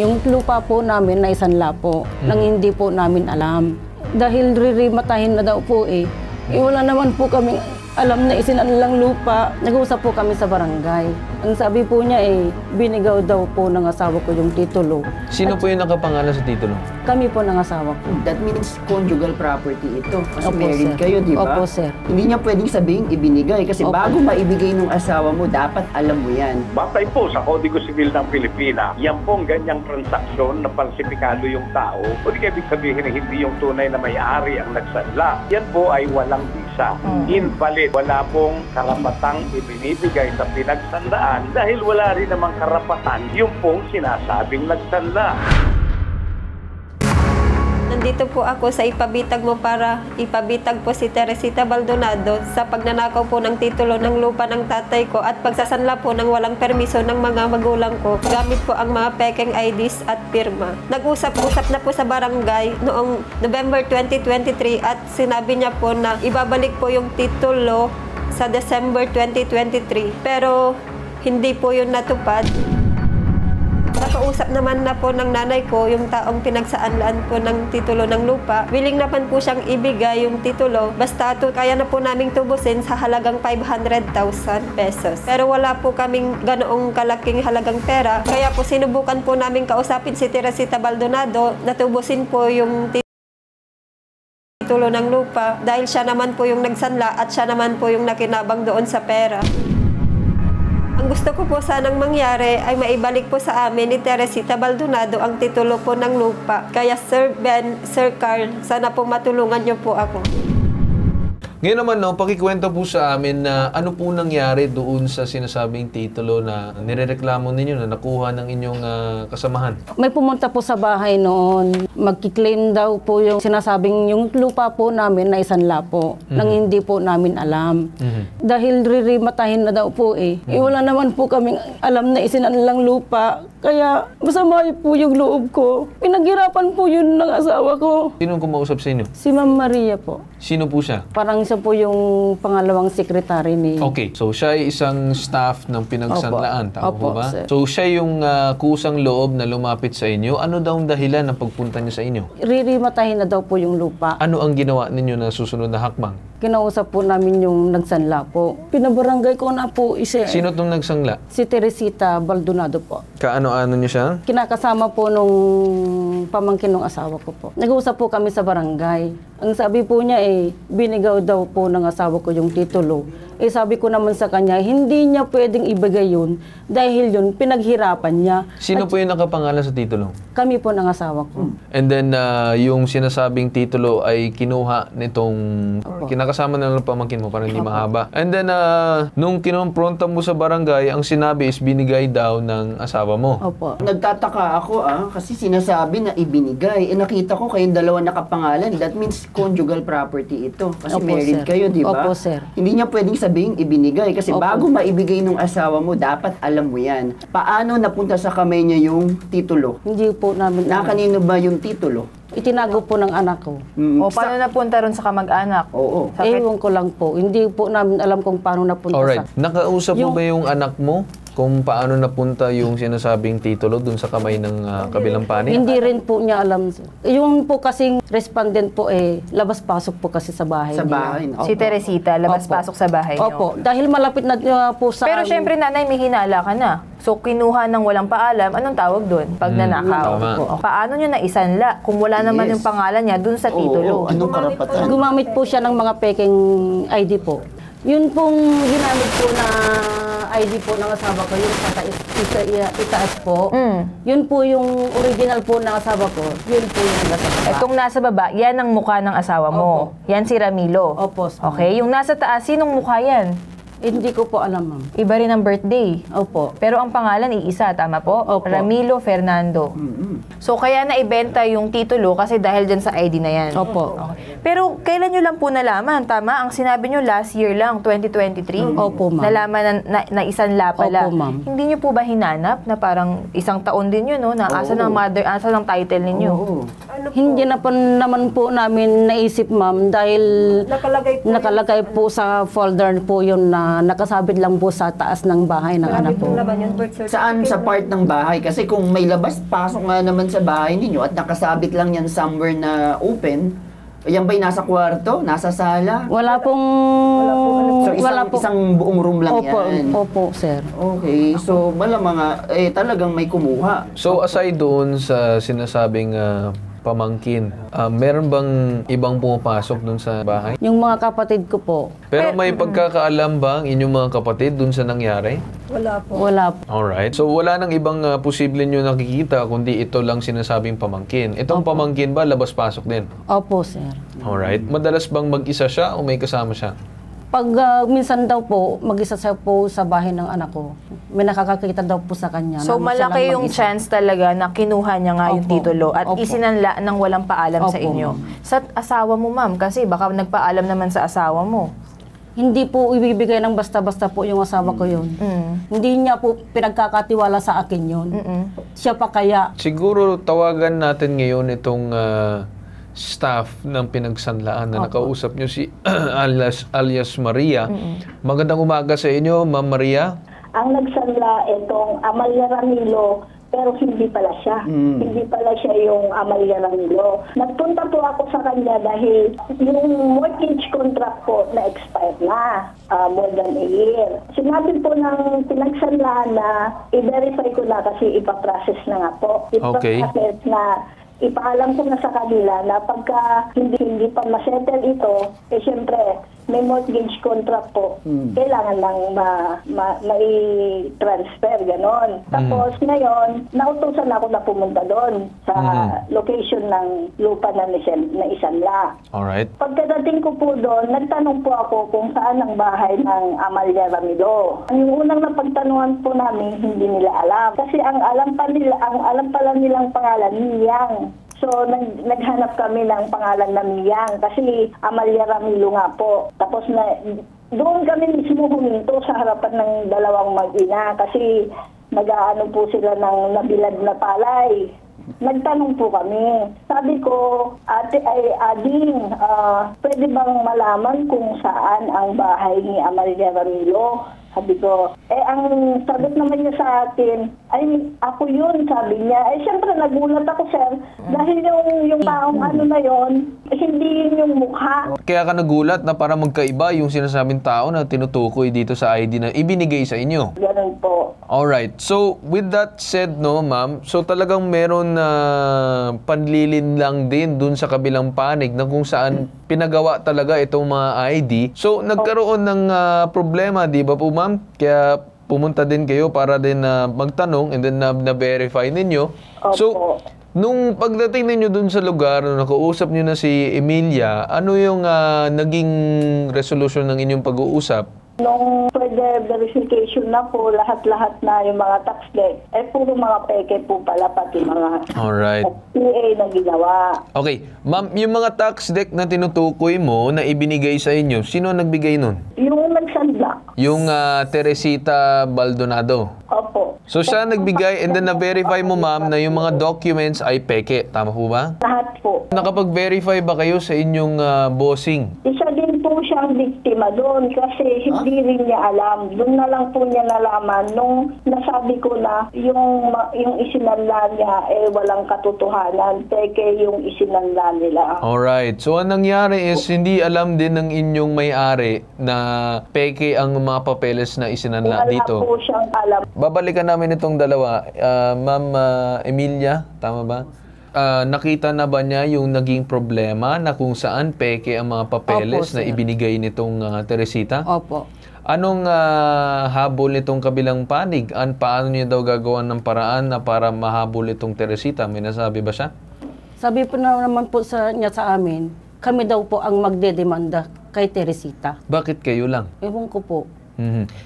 Yung lupa po namin na isanla po, nang hindi po namin alam. Dahil ririmatahin na daw po eh. Wala naman po kami alam na isinanlang lupa. Nag-uusap po kami sa barangay. Ang sabi po niya eh, binigaw daw po ng asawa ko yung titulo. Sino po yung nakapangalan sa titulo? Kami po ng asawa ko. That means conjugal property ito. Kasi Opo, married sir. kayo, di ba? Opo, sir. Hindi niya pwedeng sabihing ibinigay kasi Opo. bago maibigay ng asawa mo, dapat alam mo yan. Batay po sa Kodigo Sibil ng Pilipinas, yan pong ganyang transaksyon na falsifikado yung tao, o di ibig sabihin na hindi yung tunay na may-ari ang nagsanla. Yan po ay walang visa. Invalid. Wala pong karapatang ibinibigay sa pinagsanlaan dahil wala rin namang karapatan yung pong sinasabing nagsanla. Nandito po ako sa ipabitag mo para ipabitag po si Teresita Baldonado sa pagnanakaw po ng titulo ng lupa ng tatay ko at pagsasanla po ng walang permiso ng mga magulang ko gamit po ang mga pekeng IDs at pirma. Nag-usap-usap na po sa barangay noong November 2023 at sinabi niya po na ibabalik po yung titulo sa December 2023 pero hindi po yun natupad. Nakausap naman na po ng nanay ko yung taong pinagsaanlaan po ng titulo ng lupa. Willing naman po siyang ibigay yung titulo. Basta kaya na po naming tubusin sa halagang 500,000 pesos. Pero wala po kaming ganoong kalaking halagang pera. Kaya po sinubukan po namin kausapin si Teresita Baldonado na tubusin po yung titulo ng lupa dahil siya naman po yung nagsanla at siya naman po yung nakinabang doon sa pera. Ang gusto ko po sanang mangyari ay maibalik po sa amin ni Teresita Baldonado ang titulo po ng lupa. Kaya Sir Ben, Sir Carl, sana po matulungan niyo po ako. Ngayon naman, no, pakikwento po sa amin na ano po nangyari doon sa sinasabing titulo na nirereklamo ninyo na nakuha ng inyong kasamahan. May pumunta po sa bahay noon. Magkiklaim daw po yung sinasabing yung lupa po namin na isanla po, nang hindi po namin alam. Dahil ririmatahin na daw po eh. Wala naman po kaming alam na isinanlang lupa. Kaya masama po yung loob ko. Pinaghirapan po yun ng asawa ko. Sinong kumausap sa inyo? Si Ma'am Maria po. Sino po siya? Parang siya po yung pangalawang sekretary ni... Okay, so siya ay isang staff ng pinagsanlaan, tama po Opo, ba? sir. So siya yung kusang loob na lumapit sa inyo. Ano daw ang dahilan ng pagpunta niya sa inyo? Ririmatahin na daw po yung lupa. Ano ang ginawa ninyo na susunod na hakbang? Kinausap po namin yung nagsanla po. Pinabarangay ko na po isa. Sino itong nagsangla? Si Teresita Baldonado po. Kaano-ano niyo siya? Kinakasama po nung pamangkin ng asawa ko po. Nag-uusap po kami sa barangay. Ang sabi po niya eh, binigaw daw po ng asawa ko yung titulo. Eh sabi ko naman sa kanya, hindi niya pwedeng ibigay yun dahil yun pinaghirapan niya. Sino po yung nakapangalan sa titulo? Kami po ng asawa ko. And then, yung sinasabing titulo ay kinuha nitong kinakasama na ng pamangkin mo para hindi mahaba. And then, nung kinompronta mo sa barangay, ang sinabi is binigay daw ng asawa mo. Opo. Nagtataka ako kasi sinasabi na ibinigay. Nakita ko kayong dalawa nakapangalan. That means conjugal property ito. Kasi Opo, married sir. kayo, di ba? Opo, sir. Hindi niya pwedeng sabihing ibinigay kasi Opo. bago maibigay ng asawa mo, dapat alam mo yan. Paano napunta sa kamay niya yung titulo? Hindi po namin Na kanino ba yung titulo? Itinago po ng anak ko. O paano napunta ron sa kamag-anak? Oo. Ewan ko lang po. Hindi po namin alam kung paano napunta Alright. sa... Nakausap mo ba yung anak mo kung paano napunta yung sinasabing titulo dun sa kamay ng kabilang panig? Hindi rin po niya alam. Yung po kasing respondent po eh, labas-pasok po kasi sa bahay Sa nila. bahay. Si Teresita, labas-pasok sa bahay niyo. Opo. Dahil malapit na po sa... Pero syempre, nanay, may hinala ka na. So, kinuha ng walang paalam, anong tawag doon? Pag nanakaw. Tama. Paano nyo naisanla kung wala naman Yes. yung pangalan niya doon sa titulo? Oo, anong karapatan? Gumamit po siya ng mga peking ID po. Yun pong ginamit po na ID po ng asawa ko, yung itaas po. Yun po yung original po ng asawa ko. Yun po yung nasa baba. Itong nasa baba, yan ang mukha ng asawa mo. Yan si Ramilo. Opo. Okay, yung nasa taas, sinong mukha yan? Hindi ko po alam, ma'am. Iba rin ang birthday. Opo. Pero ang pangalan iisa, tama po? Opo. Ramilo Fernando. So kaya naibenta yung titulo kasi dahil dyan sa ID na yan. Opo. Okay. Pero kailan nyo lang po nalaman? Tama? Ang sinabi nyo last year lang, 2023. Opo, ma'am. Nalaman na isanla pala. Opo, ma'am. Hindi nyo po ba hinanap na parang isang taon din yun, no? Na asa ng mother, asa ng title ninyo? Oo. Hindi na po naman po namin naisip, ma'am, dahil nakalagay po sa folder po yun na nakasabit lang po sa taas ng bahay ng anak ko. Saan sa part ng bahay? Kasi kung may labas, pasok nga naman sa bahay ninyo at nakasabit lang yan somewhere na open, yan ba'y nasa kwarto? Nasa sala? Wala pong... So isang buong room lang Opo, yan? opo, sir. Okay, so malamang talagang may kumuha. So aside doon sa sinasabing pamangkin, meron bang ibang pumapasok doon sa bahay? Yung mga kapatid ko po, Pero may pagkakaalam ba ang inyong mga kapatid doon sa nangyari? wala po. Alright. So wala nang ibang posible nyo nakikita kundi ito lang sinasabing pamangkin. Itong pamangkin ba labas-pasok din? Opo, sir. Alright. Madalas bang mag-isa siya o may kasama siya? Pag minsan daw po, mag-isa siya po sa bahay ng anak ko. May nakakakita daw po sa kanya. So na siya malaki lang yung mag-isa. chance talaga na kinuha niya nga yung Opo. titulo at Opo. isinanla ng walang paalam sa Opo. inyo. Sa asawa mo, ma'am, kasi baka nagpaalam naman sa asawa mo. Hindi po ibibigay ng basta-basta po yung asawa ko yun. Hindi niya po pinagkakatiwala sa akin yun. Siya pa kaya. Siguro tawagan natin ngayon itong staff ng pinagsanlaan na nakausap nyo si alias Maria. Magandang umaga sa inyo, Ma'am Maria. Ang nagsanla itong Amalia Ramilo, pero hindi pala siya. Hindi pala siya yung Amalia Ramilo. Nagpunta po ako sa kanya dahil yung mortgage contract po na-expired na, more than a year. Sinabi po ng pinagsanlaan na i-verify ko na kasi ipaprocess na nga po. Okay. Ipaprocess na ipaalam ko na sa kanila na pagka hindi pa masettle ito, syempre, may mortgage contract po. Kailangan lang mai-transfer, ganon. Tapos ngayon, nautusan ako na pumunta doon sa location ng lupa na isanla. Alright. Pagkadating ko po doon, nagtanong po ako kung saan ang bahay ng Amalia Ramilo. Yung unang napagtanungan po namin, hindi nila alam. Kasi ang alam pala nilang pangalan, Miyang. So, naghanap kami ng pangalan na Miyang kasi Amalia Ramilo nga po. Tapos doon kami mismo huminto sa harapan ng dalawang mag-ina kasi nag-aano po sila ng nabilad na palay. Nagtanong po kami. Sabi ko, Ading, pwede bang malaman kung saan ang bahay ni Amalia Ramilo? Sabi ko, ang sagot naman niya sa akin, ay, ako yun, sabi niya. Siyempre, nagulat ako, sir. Dahil yung taong ano na yon, hindi yun yung mukha. Kaya ka nagulat na para magkaiba yung sinasabing tao na tinutukoy dito sa ID na ibinigay sa inyo. Ganun po. Alright. So, with that said, no, ma'am, so talagang meron na panlilin lang din dun sa kabilang panig na kung saan pinagawa talaga itong mga ID. So, nagkaroon ng problema, di ba po, ma'am? Kaya pumunta din kayo para din magtanong and then na-verify ninyo. Opo. So, nung pagdating ninyo dun sa lugar, nung nakausap nyo na si Emilia, ano yung naging resolution ng inyong pag-uusap? Nung further verification na po, lahat-lahat na yung mga tax debt, puro mga peke po pala, pati mga Alright. PA na ginawa. Okay. Ma'am, yung mga tax deck na tinutukoy mo na ibinigay sa inyo, sino nagbigay nun? Yung nagsanla. Yung Teresita Baldonado. Opo. So siya nagbigay and then na-verify mo, ma'am, na yung mga documents ay peke. Tama po ba? Lahat po. Nakapag-verify ba kayo sa inyong bossing? Isa din po siyang biktima doon kasi hindi rin niya alam. Doon na lang po niya nalaman nung nasabi ko na yung isinanla niya walang katotohanan. Peke yung isinanla nila. Alright. So ang nangyari is hindi alam din ng inyong may-ari na peke ang mga papeles na isinanla Wala dito. po siyang alam. Babalikan namin itong dalawa. Ma'am Emilia, tama ba? Nakita na ba niya yung naging problema na kung saan peke ang mga papeles Opo, na sir. ibinigay nitong Teresita? Opo. Anong habol nitong kabilang panig? Paano niya daw gagawa ng paraan na para mahabol itong Teresita? May nasabi ba siya? Sabi po naman po niya sa amin, kami daw po ang magdedemanda kay Teresita. Bakit kayo lang? Ewan ko po.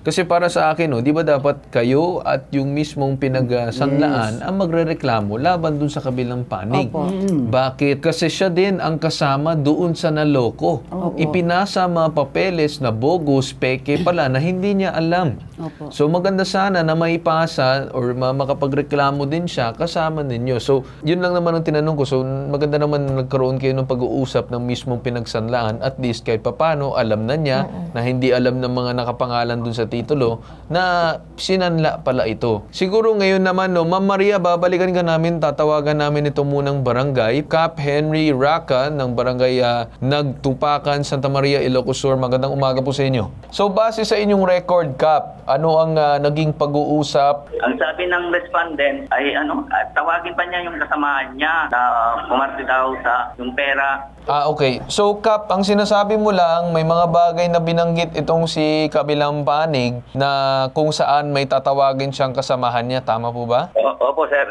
Kasi para sa akin, di ba dapat kayo at yung mismong pinagsanlaan ang magrereklamo laban dun sa kabilang panig? Bakit? Kasi siya din ang kasama doon sa naloko. Ipinasa mga papeles na bogus, peke pala, na hindi niya alam. So maganda sana na maipasa or makapagreklamo din siya kasama ninyo. So yun lang naman ang tinanong ko. So maganda naman nagkaroon kayo ng pag-uusap ng mismong pinagsanlaan. At least kahit papano, alam na niya na hindi alam ng mga nakapangalan dun sa titulo na sinanla pala ito. Siguro ngayon naman, Ma'am Maria, babalikan ka namin, tatawagan namin ito munang barangay. Cap Henry Raca ng barangay Nagtupakan, Santa Maria, Ilocos Sur. Magandang umaga po sa inyo. So base sa inyong record, Cap, ano ang naging pag-uusap? Ang sabi ng respondent ay tawagin pa niya yung kasamahan niya na umarte daw sa yung pera. Okay. So, Cap, ang sinasabi mo lang, may mga bagay na binanggit itong si kabilang panig na kung saan may tatawagin siyang kasamahan niya. Tama po ba? Opo, sir.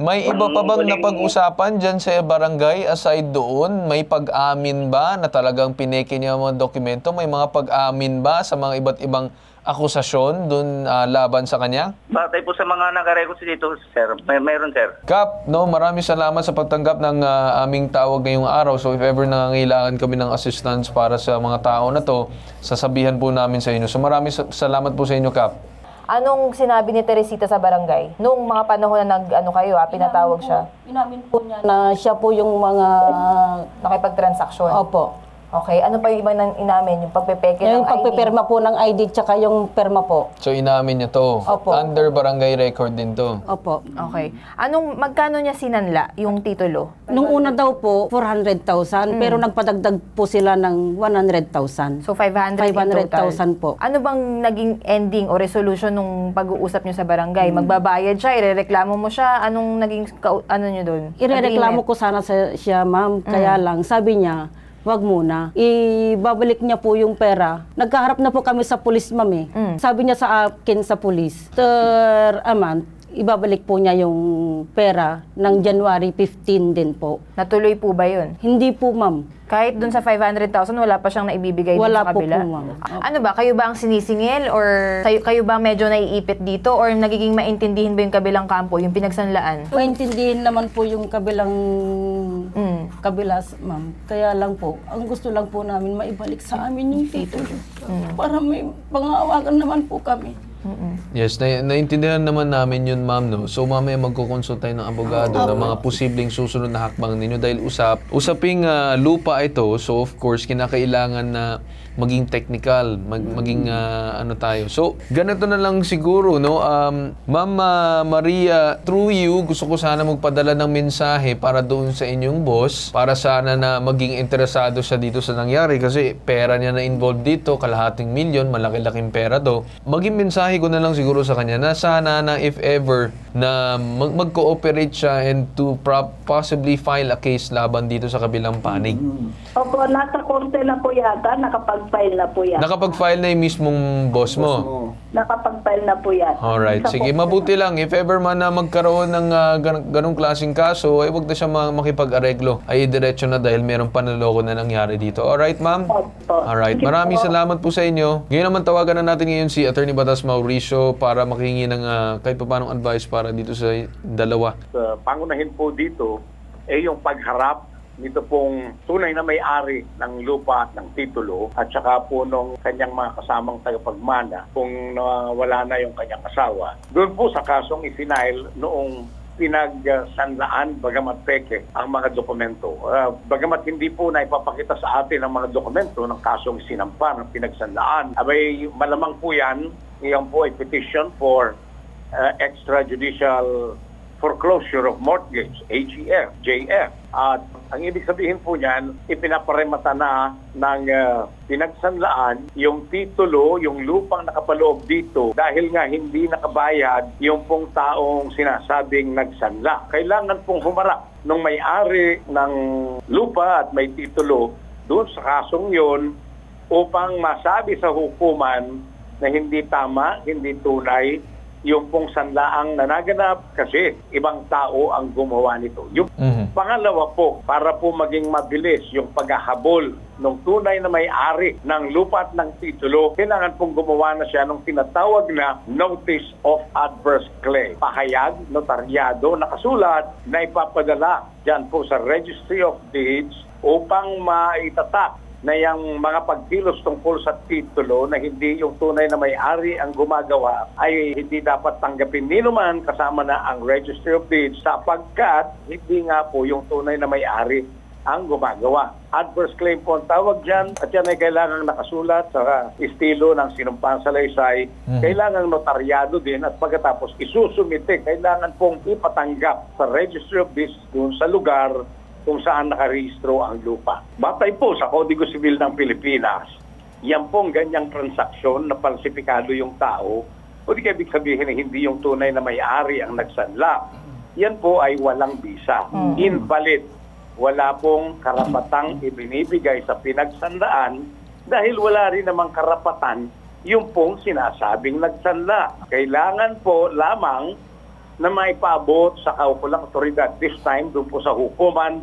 May iba pa bang napag-usapan dyan sa barangay aside doon? May pag-amin ba na talagang pineke niya mga dokumento? May mga pag-amin ba sa mga iba't ibang akusasyon doon laban sa kanya? Batay po sa mga nakarecord dito, sir. Mayroon, sir. Cap, maraming salamat sa pagtanggap ng aming tawag ngayong araw. So if ever nangangailangan kami ng assistance para sa mga tao na to, sasabihan po namin sa inyo. So maraming salamat po sa inyo, Cap. Anong sinabi ni Teresita sa barangay? Nung mga panahon na pinatawag siya? Inamin po niya na siya po yung mga nakipagtransaksyon. Opo. Okay, ano pa yung ibang inamin? Yung pagpepeke ng ID? Yung pagpipirma po ng ID tsaka yung perma po. So inamin niya to. Opo. Under barangay record din to. Opo. Okay. Magkano niya sinanla yung titulo? Nung una daw po, 400,000, pero nagpadagdag po sila ng 100,000. So 500 in total. 500,000 po. Ano bang naging ending o resolution nung pag-uusap niyo sa barangay? Magbabayad siya, irereklamo mo siya, anong naging niyo doon? Irereklamo ko sana siya, ma'am, kaya lang, sabi niya, wag muna. Ibabalik niya po yung pera. Nagkaharap na po kami sa pulis, ma'am eh. Sabi niya sa akin sa pulis, after a month, ibabalik po niya yung pera ng January 15 din po. Natuloy po ba yun? Hindi po, ma'am. Kahit dun sa 500,000, wala pa siyang naibibigay dun Wala sa kabila? po po, ma'am. Ano ba? Kayo ba ang sinisingil? Or kayo ba medyo naiipit dito? Or nagiging maintindihin ba yung kabilang kampo, yung pinagsanlaan? Maintindihin naman po yung kabilang kabilas, ma'am. Kaya lang po, ang gusto lang po namin maibalik sa amin yung titulo. Para may pangawagan naman po kami. Yes, naintindihan naman namin yun, ma'am, no? So, mamaya magkukonsult tayo ng abogado ng mga posibleng susunod na hakbang ninyo dahil usaping lupa ito. So, of course, kinakailangan na maging technical, maging tayo. So, ganito na lang siguro, no? Ma'am Maria, through you, gusto ko sana magpadala ng mensahe para doon sa inyong boss, para sana na maging interesado siya dito sa nangyari kasi pera niya na involved dito, kalahating milyon, malaki-laking pera to. Maging mensahe ko na lang siguro sa kanya na sana na if ever na mag-cooperate siya and to possibly file a case laban dito sa kabilang panig. Opo, nasa korte na po yata, nakapag-file na po yan. Nakapag-file na yung mismong boss mo? Nakapag-file na po yan. Alright, sige, mabuti lang. If ever man na magkaroon ng ganong klaseng kaso, ay wag na siya makipag-areglo. Ay diretso na dahil mayroong panloloko na nangyari dito. Alright, ma'am? Opo. Alright, maraming salamat po sa inyo. Ngayon naman tawagan na natin ngayon si Attorney Batas Mauricio para makihingi ng kahit pa paanong advice para dito sa dalawa. Pangunahin po dito yung pagharap nito pong tunay na may-ari ng lupa at ng titulo at saka po nung kanyang mga kasamang tagapagmana kung wala na yung kanyang asawa. Doon po sa kasong ifinail noong pinagsanlaan bagamat peke ang mga dokumento. Bagamat hindi po na ipapakita sa atin ang mga dokumento ng kasong sinampa ng pinagsanlaan, abay malamang po yan po ay petition for extrajudicial foreclosure of mortgage, AGF, JF. At ang ibig sabihin po niyan, ipinaparemata na ng pinagsanlaan yung titulo, yung lupang nakapaloob dito dahil nga hindi nakabayad yung pong taong sinasabing nagsanla. Kailangan pong humarap ng may-ari ng lupa at may titulo doon sa kasong yon upang masabi sa hukuman na hindi tama, hindi tunay yung pong sanlaang nanaganap kasi ibang tao ang gumawa nito. Yung pangalawa po, para po maging mabilis yung paghahabol nung tunay na may-ari ng lupa at ng titulo, kailangan pong gumawa na siya ng tinatawag na Notice of Adverse Claim. Pahayag, notaryado, nakasulat na ipapadala dyan po sa Registry of Deeds upang maitatak na yung mga pagkilos tungkol sa titulo na hindi yung tunay na may-ari ang gumagawa ay hindi dapat tanggapin ninuman kasama na ang Registry of Deeds sapagkat hindi nga po yung tunay na may-ari ang gumagawa. Adverse claim po ang tawag dyan at yan ay kailangang nakasulat sa estilo ng sinumpang salaysay. Kailangang notaryado din at pagkatapos isusumite, kailangan pong ipatanggap sa Registry of Deeds dun sa lugar kung saan nakarehistro ang lupa. Batay po sa Kodigo Sibil ng Pilipinas, yan pong ganyang transaksyon na falsipikado yung tao, o di ibig sabihin na hindi yung tunay na may-ari ang nagsanla. Yan po ay walang bisa. Invalid. Wala pong karapatang ibinibigay sa pinagsanlaan dahil wala rin namang karapatan yung pong sinasabing nagsanla. Kailangan po lamang na maipaabot sa kaukulang otoridad, this time doon po sa hukuman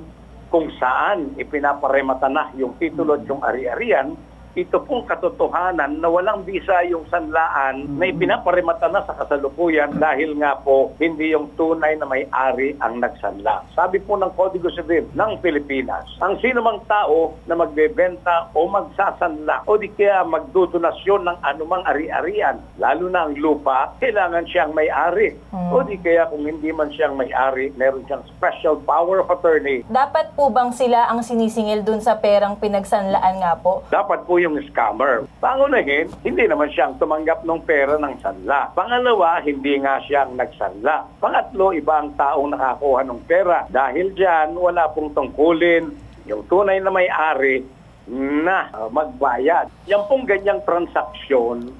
kung saan ipinaparemata na yung titulo at yung ari-arian. Ito pong katotohanan na walang bisa yung sanlaan na ipinaparemata na sa kasalukuyan dahil nga po hindi yung tunay na may-ari ang nagsanla. Sabi po ng Kodigo Sibil ng Pilipinas, ang sino mang tao na magbebenta o magsasanla o di kaya magdodonasyon ng anumang ari-arian, lalo na ang lupa, kailangan siyang may-ari. O di kaya kung hindi man siyang may-ari, meron siyang special power of attorney. Dapat po bang sila ang sinisingil dun sa perang pinagsanlaan nga po? Dapat po yung scammer. Pangunahin, hindi naman siyang tumanggap ng pera ng sanla. Pangalawa, hindi nga siyang nagsanla. Pangatlo, iba ang taong nakakuha ng pera. Dahil dyan, wala pong tungkulin yung tunay na may-ari na magbayad. Yan pong ganyang transaksyon,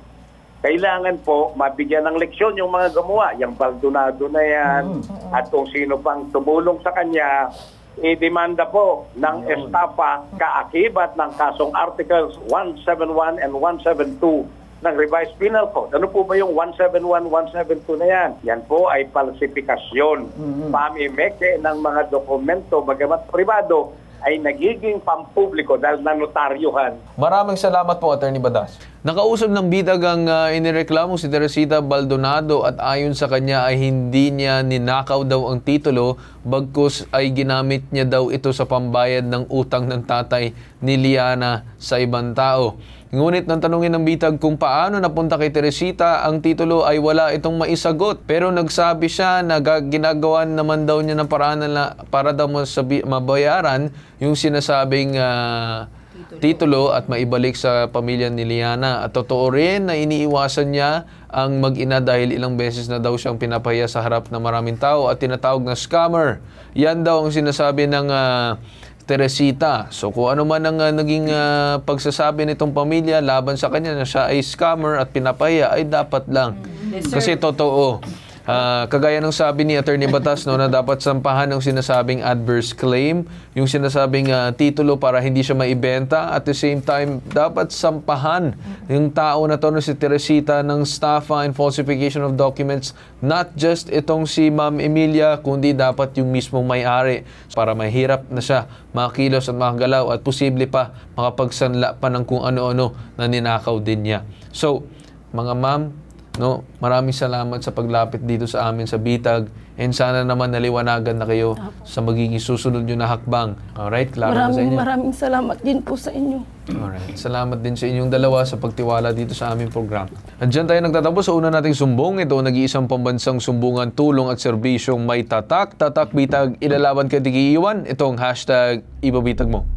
kailangan po mabigyan ng leksyon yung mga gumawa. Yung Baldonado na yan at kung sino pang tumulong sa kanya, i-demanda po ng estafa kaakibat ng kasong Articles 171 and 172 ng Revised Penal Code. Ano po ba yung 171, 172 na yan? Yan po ay falsifikasyon. Pamimeke ng mga dokumento, bagamat pribado, ay nagiging pampubliko dahil nanotaryuhan. Maraming salamat po, Attorney Badas. Nakausap ng bitag ang inireklamo si Teresita Baldonado at ayon sa kanya ay hindi niya ninakaw daw ang titulo bagkus ay ginamit niya daw ito sa pambayad ng utang ng tatay ni Liana sa ibang tao. Ngunit nang tanungin ng bitag kung paano napunta kay Teresita ang titulo ay wala itong maisagot. Pero nagsabi siya na ginagawan naman daw niya ng paraan para daw mabayaran yung sinasabing titulo at maibalik sa pamilya ni Liana. At totoo rin na iniiwasan niya ang mag-ina dahil ilang beses na daw siyang pinapahiya sa harap ng maraming tao at tinatawag na scammer. Yan daw ang sinasabi ng Teresita. So kung ano man ang naging pagsasabi nitong pamilya laban sa kanya na siya ay scammer at pinapahiya ay dapat lang. Kasi totoo. Kagaya ng sabi ni Attorney Batas no, na dapat sampahan ng sinasabing adverse claim, yung sinasabing titulo para hindi siya maibenta. At the same time, dapat sampahan yung tao na to na si Teresita ng estafa and falsification of documents. Not just itong si Ma'am Emilia, kundi dapat yung mismong may-ari para mahirap na siya makilos at makagalaw at posible pa makapagsanla pa ng kung ano-ano na ninakaw din niya. So, mga ma'am, no, maraming salamat sa paglapit dito sa amin sa Bitag and sana naman naliwanagan na kayo sa magiging susunod nyo na hakbang. Alright, klaro na sa inyo. Maraming salamat din po sa inyo. Alright, salamat din sa inyong dalawa sa pagtiwala dito sa aming program. At dyan tayo nagtatapos sa una nating sumbong. Ito nag-iisang pambansang sumbungan, tulong at serbisyong may tatak. Tatak Bitag, ilalaban ka di iiwan. Itong hashtag Ibabitag mo.